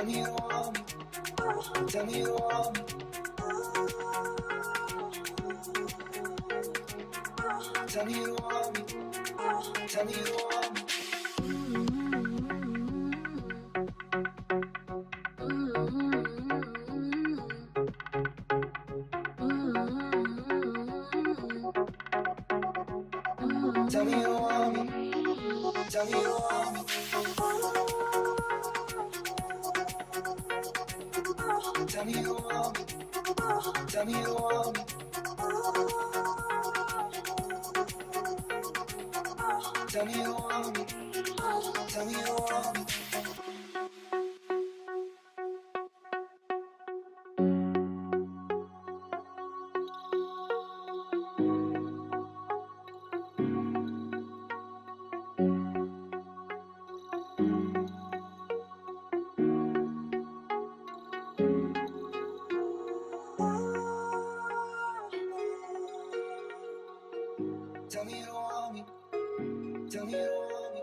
me you want me. Tell me you want me. Tell me you want me. Tell me you want me. Tell me you want me. Tell me you want me. Tell me you want me. Tell me you want me. Tell me you want me. Tell me you want me. Tell me you want me. Tell me you want me.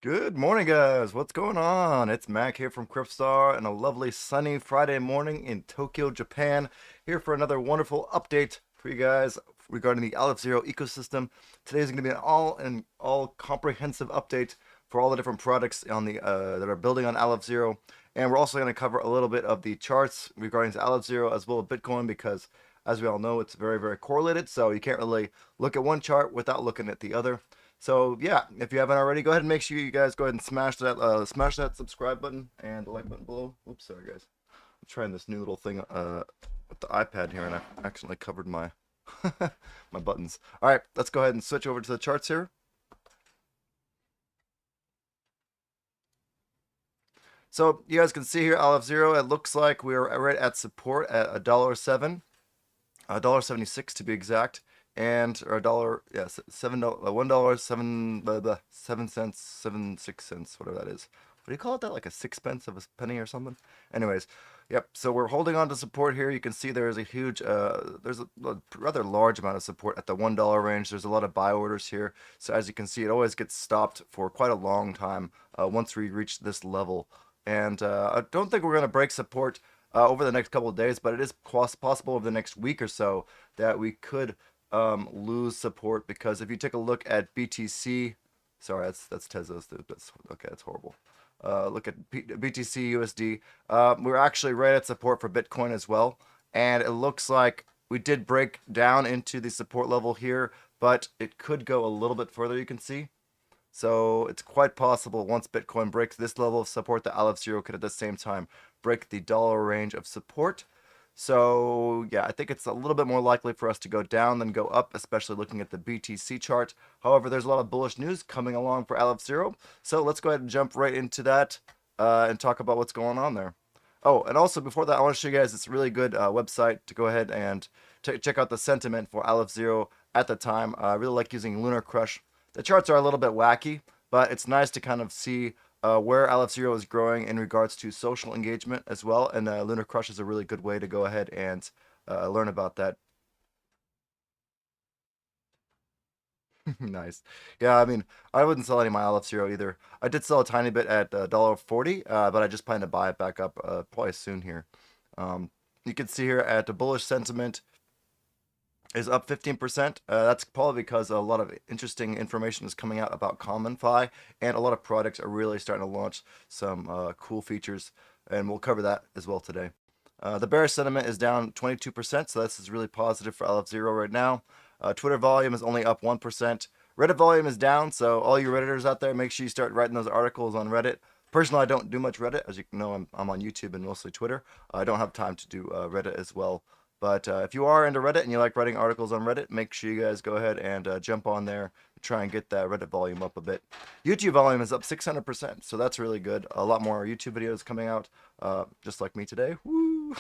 Good morning, guys. What's going on? It's Mac here from Cryptstar and a lovely sunny Friday morning in Tokyo, Japan. Here for another wonderful update for you guys regarding the Aleph Zero ecosystem. Today is going to be an all comprehensive update for all the different products on the that are building on Aleph Zero, and we're also going to cover a little bit of the charts regarding Aleph Zero as well as Bitcoin, because as we all know, it's very correlated. So you can't really look at one chart without looking at the other. So yeah, if you haven't already, go ahead and make sure you guys go ahead and smash that subscribe button and the like button below. Oops, sorry guys. I'm trying this new little thing with the iPad here, and I accidentally covered my my buttons. All right, let's go ahead and switch over to the charts here. So you guys can see here, Aleph Zero. It looks like we're right at support at $1.07, $1.76 to be exact. And or $1.76, whatever that is. What do you call it? That like a sixpence of a penny or something? Anyways, yep. So we're holding on to support here. You can see there is a huge, there's a rather large amount of support at the $1 range. There's a lot of buy orders here. So as you can see, it always gets stopped for quite a long time once we reach this level. And I don't think we're going to break support over the next couple of days, but it is possible over the next week or so that we could lose support, because if you take a look at BTC, sorry, that's Tesla's, that's okay, that's horrible. Look at BTC USD. We're actually right at support for Bitcoin as well, and it looks like we did break down into the support level here, but it could go a little bit further, you can see. So it's quite possible once Bitcoin breaks this level of support, the Aleph Zero could at the same time break the dollar range of support. So yeah, I think it's a little bit more likely for us to go down than go up, especially looking at the BTC chart. However, there's a lot of bullish news coming along for Aleph Zero. So let's go ahead and jump right into that and talk about what's going on there. Oh, and also before that, I want to show you guys this really good website to go ahead and check out the sentiment for Aleph Zero at the time. I really like using Lunar Crush. The charts are a little bit wacky, but it's nice to kind of see where Aleph Zero is growing in regards to social engagement as well, and Lunar Crush is a really good way to go ahead and learn about that. Nice. Yeah, I mean, I wouldn't sell any of my Aleph Zero either. I did sell a tiny bit at $1.40, but I just plan to buy it back up probably soon here. You can see here at the bullish sentiment is up 15%. That's probably because a lot of interesting information is coming out about CommonFi, and a lot of products are really starting to launch some cool features, and we'll cover that as well today. The bearish sentiment is down 22%, so this is really positive for Aleph Zero right now. Twitter volume is only up 1%. Reddit volume is down, so all you Redditors out there, make sure you start writing those articles on Reddit. Personally, I don't do much Reddit. As you know, I'm on YouTube and mostly Twitter. I don't have time to do Reddit as well. But if you are into Reddit and you like writing articles on Reddit, make sure you guys go ahead and jump on there, try and get that Reddit volume up a bit. YouTube volume is up 600%, so that's really good. A lot more YouTube videos coming out, just like me today. Woo!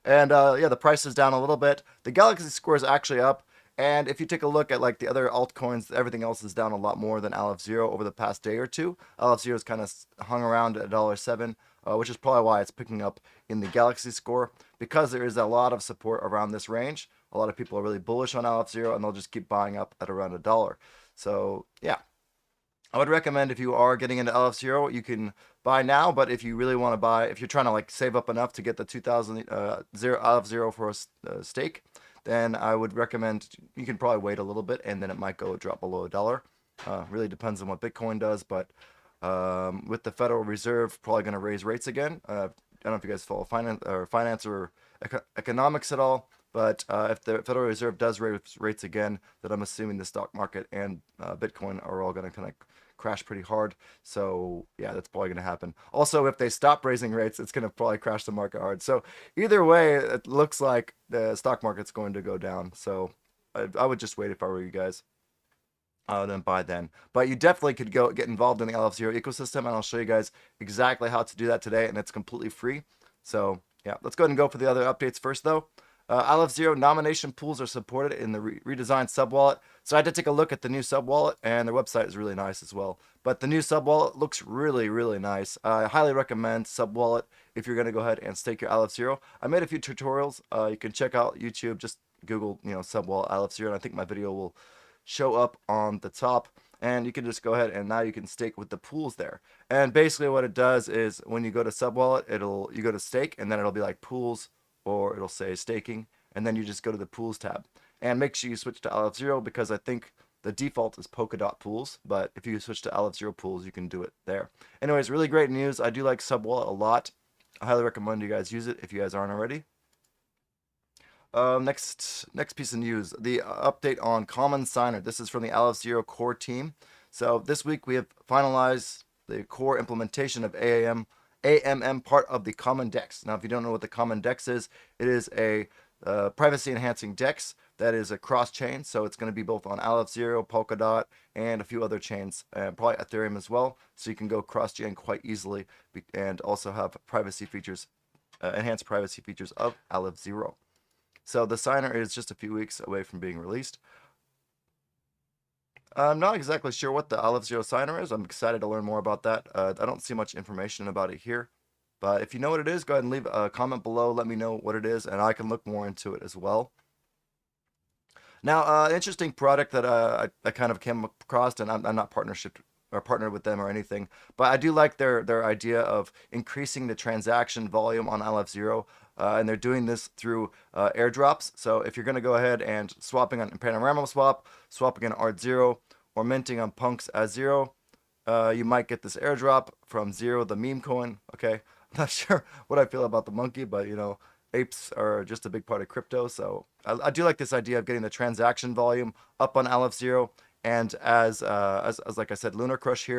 And yeah, the price is down a little bit. The Galaxy score is actually up. And if you take a look at like the other altcoins, everything else is down a lot more than Aleph Zero over the past day or two. Aleph Zero has kind of hung around at $1.07, which is probably why it's picking up in the Galaxy score, because there is a lot of support around this range. A lot of people are really bullish on Aleph Zero, and they'll just keep buying up at around $1. So yeah, I would recommend if you are getting into Aleph Zero, you can buy now. But if you really want to buy, if you're trying to like save up enough to get the 2,000 Aleph Zero for a stake, then I would recommend you can probably wait a little bit, and then it might drop below $1. Really depends on what Bitcoin does, but with the Federal Reserve probably going to raise rates again. I don't know if you guys follow finance or economics at all, but if the Federal Reserve does raise rates again, then I'm assuming the stock market and Bitcoin are all going to kind of crash pretty hard. So yeah, that's probably going to happen. Also, if they stop raising rates, it's going to probably crash the market hard. So either way, it looks like the stock market's going to go down. So I would just wait if I were you guys. Then buy then. But you definitely could go get involved in the Aleph Zero ecosystem, and I'll show you guys exactly how to do that today, and it's completely free. So yeah, let's go ahead and go for the other updates first though. Aleph Zero nomination pools are supported in the redesigned sub-wallet. So I had to take a look at the new sub-wallet, and their website is really nice as well. But the new sub-wallet looks really, really nice. I highly recommend sub-wallet if you're going to go ahead and stake your Aleph Zero. I made a few tutorials. You can check out YouTube. Just Google, sub-wallet Aleph Zero, and I think my video will show up on the top. And you can just go ahead and now you can stake with the pools there. And basically what it does is when you go to sub-wallet, you go to stake, and then it'll be like pools, or it'll say staking, and then you just go to the pools tab. And make sure you switch to Aleph Zero, because I think the default is Polkadot pools, but if you switch to Aleph Zero pools, you can do it there. Anyways, really great news. I do like sub-wallet a lot. I highly recommend you guys use it if you guys aren't already. Next piece of news, the update on Common Signer. This is from the Aleph Zero core team. So this week we have finalized the core implementation of AMM part of the Common DEX. Now, if you don't know what the Common DEX is, it is a privacy enhancing DEX that is a cross chain. So it's going to be both on Aleph Zero, Polkadot, and a few other chains, probably Ethereum as well. So you can go cross chain quite easily and also have privacy features, enhanced privacy features of Aleph Zero. So the signer is just a few weeks away from being released. I'm not exactly sure what the Aleph Zero signer is. I'm excited to learn more about that. I don't see much information about it here. But if you know what it is, go ahead and leave a comment below. Let me know what it is, and I can look more into it as well. Now, interesting product that I kind of came across, and I'm not partnered with them or anything, but I do like their idea of increasing the transaction volume on Aleph Zero, and they're doing this through airdrops. So if you're going to go ahead and swapping on Panorama Swap, swapping on Art Zero, or minting on Punk's Azero, you might get this airdrop from Zero, the meme coin. Okay, I'm not sure what I feel about the monkey, but apes are just a big part of crypto. So I do like this idea of getting the transaction volume up on Aleph Zero. And as like I said, Lunar Crush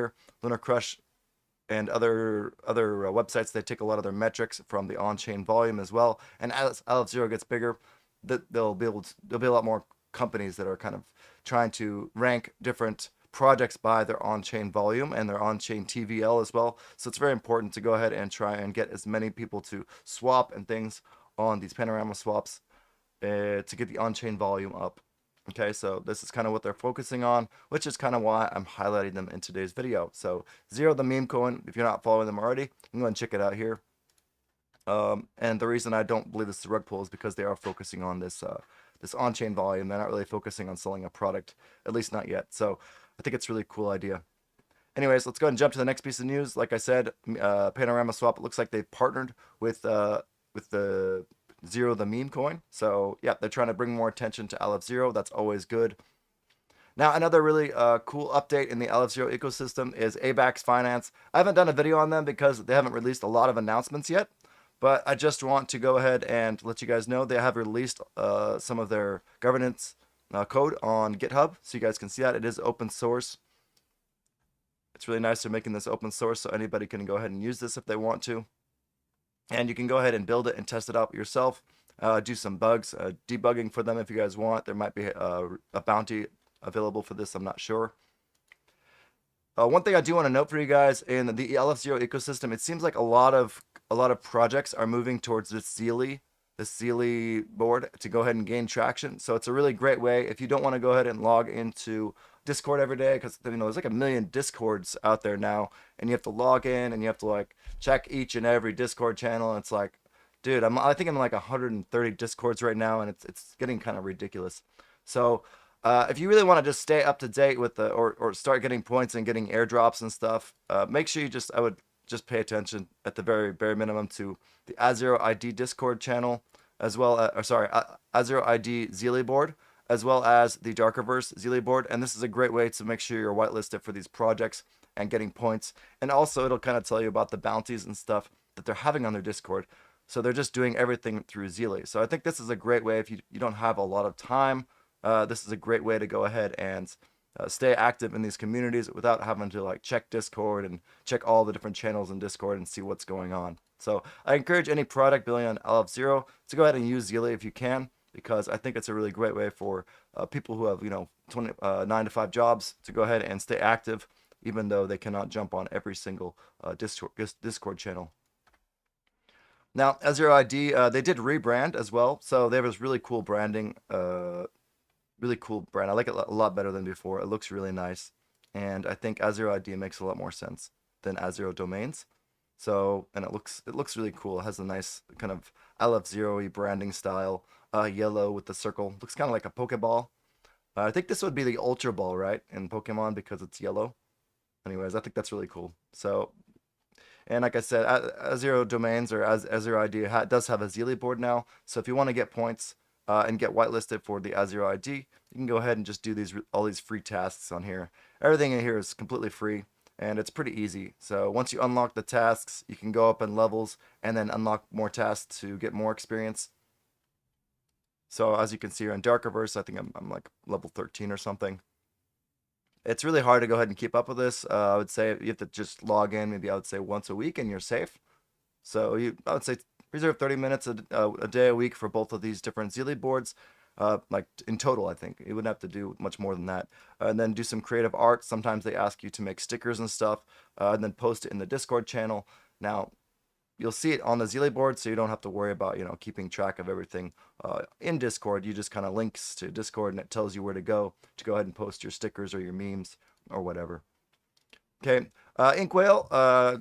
and other websites, they take a lot of their metrics from the on-chain volume as well. And as Aleph Zero gets bigger, there'll be a lot more companies that are kind of trying to rank different projects by their on-chain volume and their on-chain TVL as well. So it's very important to go ahead and try and get as many people to swap and things on these Panorama swaps to get the on-chain volume up. Okay, so this is kind of what they're focusing on, which is kind of why I'm highlighting them in today's video. So Zero, the meme coin, if you're not following them already, you can go and check it out here. And the reason I don't believe this is a rug pull is because they are focusing on this on-chain volume. They're not really focusing on selling a product, at least not yet. So I think it's a really cool idea. Anyways, let's go ahead and jump to the next piece of news. Like I said, Panorama Swap, it looks like they've partnered with the Zero, the meme coin. So yeah, they're trying to bring more attention to Aleph Zero. That's always good. Now, another really cool update in the Aleph Zero ecosystem is ABAX Finance. I haven't done a video on them because they haven't released a lot of announcements yet, but I just want to go ahead and let you guys know they have released some of their governance, code on GitHub, so you guys can see that. It is open source. It's really nice they're making this open source so anybody can go ahead and use this if they want to. And you can go ahead and build it and test it out yourself. Do some bugs, debugging for them if you guys want. There might be a bounty available for this, I'm not sure. One thing I do want to note for you guys in the Aleph Zero ecosystem, it seems like a lot of projects are moving towards this Zeely board to go ahead and gain traction. So it's a really great way if you don't want to go ahead and log into Discord every day, because there's like a million Discords out there now, and you have to log in and you have to like check each and every Discord channel. And it's like, dude, I think I'm like 130 Discords right now, and it's getting kind of ridiculous. So if you really want to just stay up to date with or start getting points and getting airdrops and stuff, make sure I would just pay attention at the very bare minimum to the Azero ID Discord channel, as well as, Azero ID Zeely board, as well as the Darkerverse Zeely board. And this is a great way to make sure you're whitelisted for these projects and getting points. And also it'll kind of tell you about the bounties and stuff that they're having on their Discord. So they're just doing everything through Zeely. So I think this is a great way if you don't have a lot of time. This is a great way to go ahead and stay active in these communities without having to like check Discord and check all the different channels in Discord and see what's going on. So I encourage any product building on Aleph Zero to go ahead and use Zeely if you can, because I think it's a really great way for people who have 9 to 5 jobs to go ahead and stay active, even though they cannot jump on every single Discord channel. Now, Azero ID, they did rebrand as well, so they have this really cool branding. Really cool brand. I like it a lot better than before. It looks really nice, and I think Azero ID makes a lot more sense than Azero Domains. So, and it looks really cool. It has a nice kind of Aleph Zero-y branding style. Yellow with the circle. Looks kind of like a Pokeball. I think this would be the Ultra Ball, right, in Pokemon, because it's yellow. Anyways, I think that's really cool. So, and like I said, Azero Domains or Azero ID does have a Zeely board now. So if you want to get points and get whitelisted for the Azero ID, you can go ahead and just do all these free tasks on here. Everything in here is completely free, and it's pretty easy. So once you unlock the tasks, you can go up in levels and then unlock more tasks to get more experience. So as you can see here in Darkerverse, I think I'm like level 13 or something. It's really hard to go ahead and keep up with this. I would say you have to just log in, maybe I would say once a week, and you're safe. So I would say reserve 30 minutes a day a week for both of these different Zeely boards. Like in total, I think you wouldn't have to do much more than that. And then do some creative art. Sometimes they ask you to make stickers and stuff, and then post it in the Discord channel. Now, you'll see it on the Zeely board, so you don't have to worry about keeping track of everything in Discord. You just kind of links to Discord, and it tells you where to go ahead and post your stickers or your memes or whatever. Okay, Inkwhale,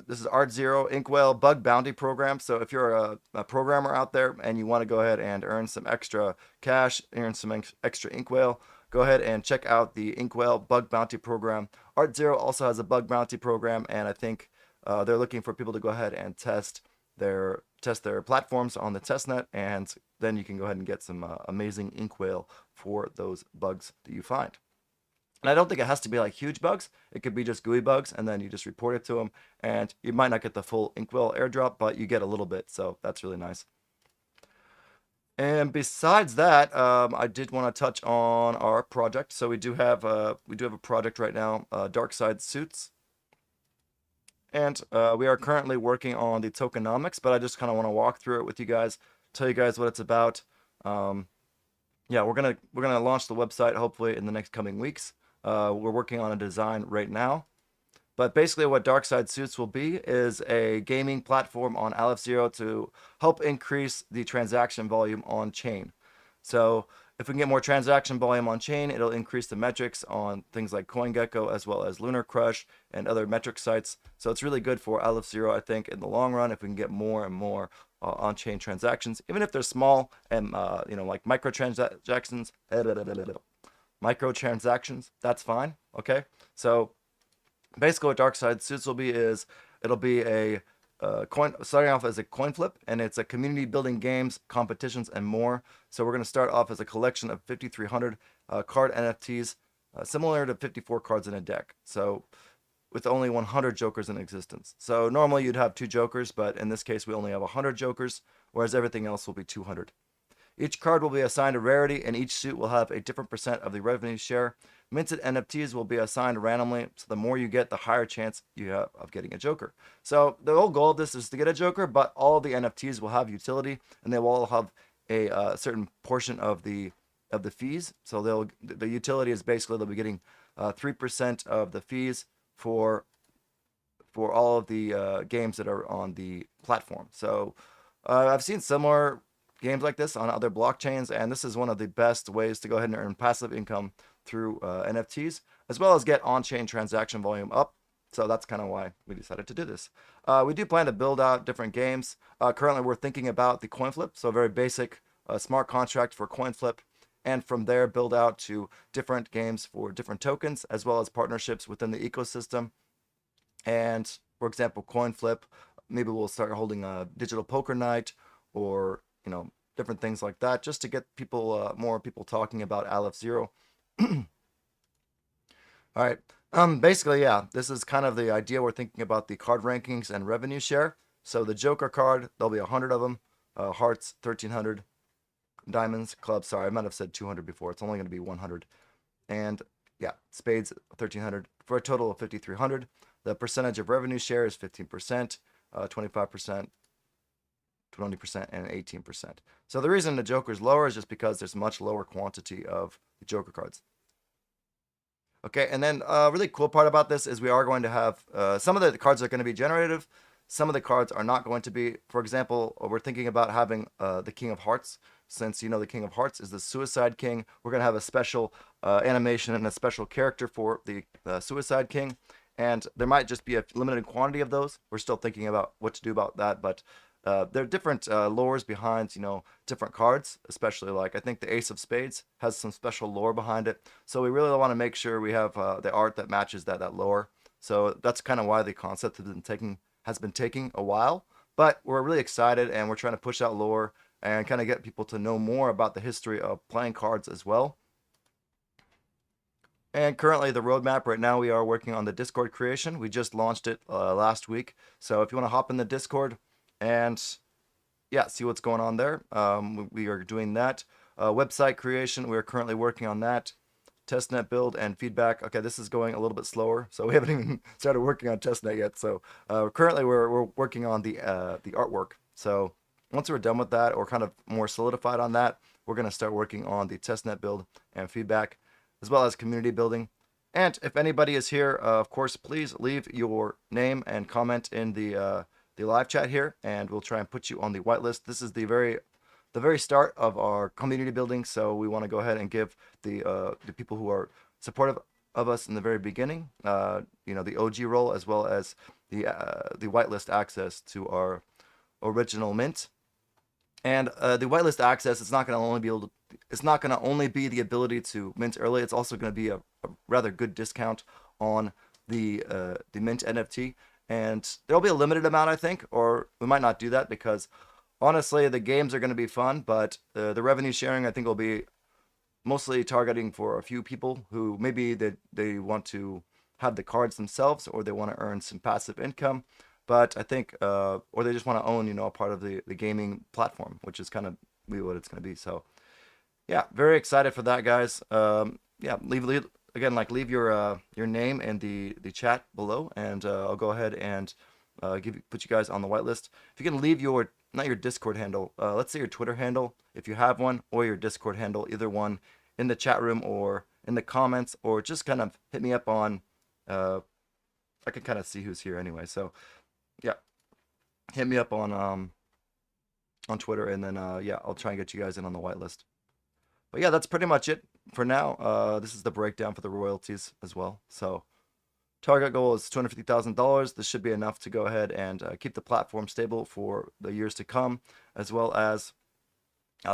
this is Azero Inkwhale Bug Bounty Program. So if you're a programmer out there and you want to go ahead and earn some extra cash, earn some extra Inkwhale, go ahead and check out the Inkwhale Bug Bounty Program. Azero also has a Bug Bounty Program, and I think they're looking for people to go ahead and test their platforms on the testnet, and then you can go ahead and get some amazing Inkwhale for those bugs that you find. And I don't think it has to be like huge bugs. It could be just GUI bugs, and then you just report it to them, and you might not get the full Inkwhale airdrop, but you get a little bit, so that's really nice. And besides that, I did want to touch on our project. So we do have a project right now, Dark Side Suits. And we are currently working on the tokenomics, but I just kind of want to walk through it with you guys, tell you guys what it's about. Yeah, we're gonna launch the website hopefully in the next coming weeks. We're working on a design right now, but basically what Dark Side Suits will be is a gaming platform on Aleph Zero to help increase the transaction volume on chain. So if we can get more transaction volume on chain, it'll increase the metrics on things like CoinGecko as well as Lunar Crush and other metric sites. So it's really good for Aleph Zero, I think, in the long run, if we can get more and more on-chain transactions, even if they're small and like microtransactions. Microtransactions, that's fine. Okay, so basically what Dark Side Suits will be is it'll be a starting off as a coin flip, and it's a community building games, competitions, and more. So we're going to start off as a collection of 5,300 card NFTs, similar to 54 cards in a deck. So with only 100 jokers in existence. So normally you'd have 2 jokers, but in this case we only have 100 jokers, whereas everything else will be 200. Each card will be assigned a rarity, and each suit will have a different % of the revenue share. minted NFTs will be assigned randomly. So the more you get, the higher chance you have of getting a Joker. So the whole goal of this is to get a Joker, but all the NFTs will have utility, and they will all have a certain portion of the fees. So the utility is basically they'll be getting 3% of the fees for all of the games that are on the platform. So I've seen similar games like this on other blockchains, and this is one of the best ways to go ahead and earn passive income through NFTs, as well as get on-chain transaction volume up. So that's kind of why we decided to do this. We do plan to build out different games. Currently, we're thinking about the coin flip, so a very basic smart contract for coin flip, and from there build out to different games for different tokens, as well as partnerships within the ecosystem. And for example, coin flip, maybe we'll start holding a digital poker night, or different things like that, just to get people more people talking about Aleph Zero. All right. Basically, yeah, this is kind of the idea. We're thinking about the card rankings and revenue share. So the Joker card, there'll be 100 of them. Hearts, 1,300. Diamonds, clubs, sorry, I might have said 200 before. It's only going to be 100. And yeah, spades, 1,300 for a total of 5,300. The percentage of revenue share is 15%, 25%, 20%, and 18%. So the reason the Joker is lower is just because there's much lower quantity of the Joker cards. Okay, and then a really cool part about this is we are going to have some of the cards are going to be generative. Some of the cards are not going to be. For example, we're thinking about having the King of Hearts. Since the King of Hearts is the Suicide King, we're going to have a special animation and a special character for the Suicide King. And there might just be a limited quantity of those. We're still thinking about what to do about that, but there are different lores behind, different cards, especially like I think the Ace of Spades has some special lore behind it. So we really want to make sure we have the art that matches that lore. So that's kind of why the concept has been taking a while, but we're really excited and we're trying to push out lore and kind of get people to know more about the history of playing cards as well. And currently the roadmap right now, we are working on the Discord creation. We just launched it last week. So if you want to hop in the Discord and yeah, see what's going on there, we are doing that. Website creation, we are currently working on that. Testnet build and feedback. Okay, this is going a little bit slower, so we haven't even started working on testnet yet. So currently we're working on the artwork. So once we're done with that, or kind of more solidified on that, we're going to start working on the testnet build and feedback, as well as community building. And if anybody is here, of course, please leave your name and comment in the live chat here, and we'll try and put you on the whitelist. This is the very start of our community building, so we want to go ahead and give the people who are supportive of us in the very beginning, the OG role, as well as the whitelist access to our original mint. And the whitelist access, it's not going to only be the ability to mint early. It's also going to be a rather good discount on the mint NFT, and there'll be a limited amount, I think, or we might not do that because honestly, the games are going to be fun, but the revenue sharing, I think, will be mostly targeting for a few people who maybe they want to have the cards themselves, or they want to earn some passive income. But I think, or they just want to own, a part of the gaming platform, which is kind of what it's going to be. So, yeah, very excited for that, guys. Yeah, leave leave your name in the chat below, and I'll go ahead and put you guys on the whitelist. If you can leave not your Discord handle, let's say your Twitter handle, if you have one, or your Discord handle, either one, in the chat room or in the comments, or just kind of hit me up on, I can kind of see who's here anyway, so yeah, hit me up on Twitter, and then yeah, I'll try and get you guys in on the whitelist. But yeah, that's pretty much it for now. This is the breakdown for the royalties as well. So target goal is $250,000. This should be enough to go ahead and keep the platform stable for the years to come, as well as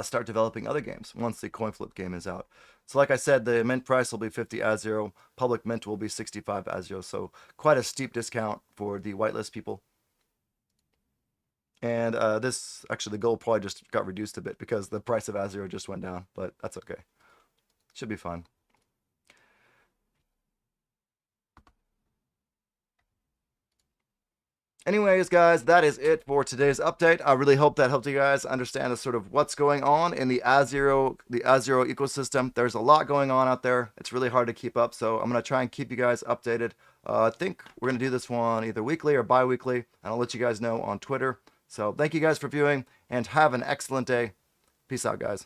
start developing other games once the coin flip game is out. So like I said, the mint price will be 50 Azero. Public mint will be 65 Azero. So quite a steep discount for the whitelist people. And actually, the gold probably just got reduced a bit because the price of Azero just went down, but that's okay. Should be fun. Anyways, guys, that is it for today's update. I really hope that helped you guys understand the sort of what's going on in the Azero ecosystem. There's a lot going on out there. It's really hard to keep up, so I'm going to try and keep you guys updated. I think we're going to do this one either weekly or bi-weekly, and I'll let you guys know on Twitter. So thank you guys for viewing, and have an excellent day. Peace out, guys.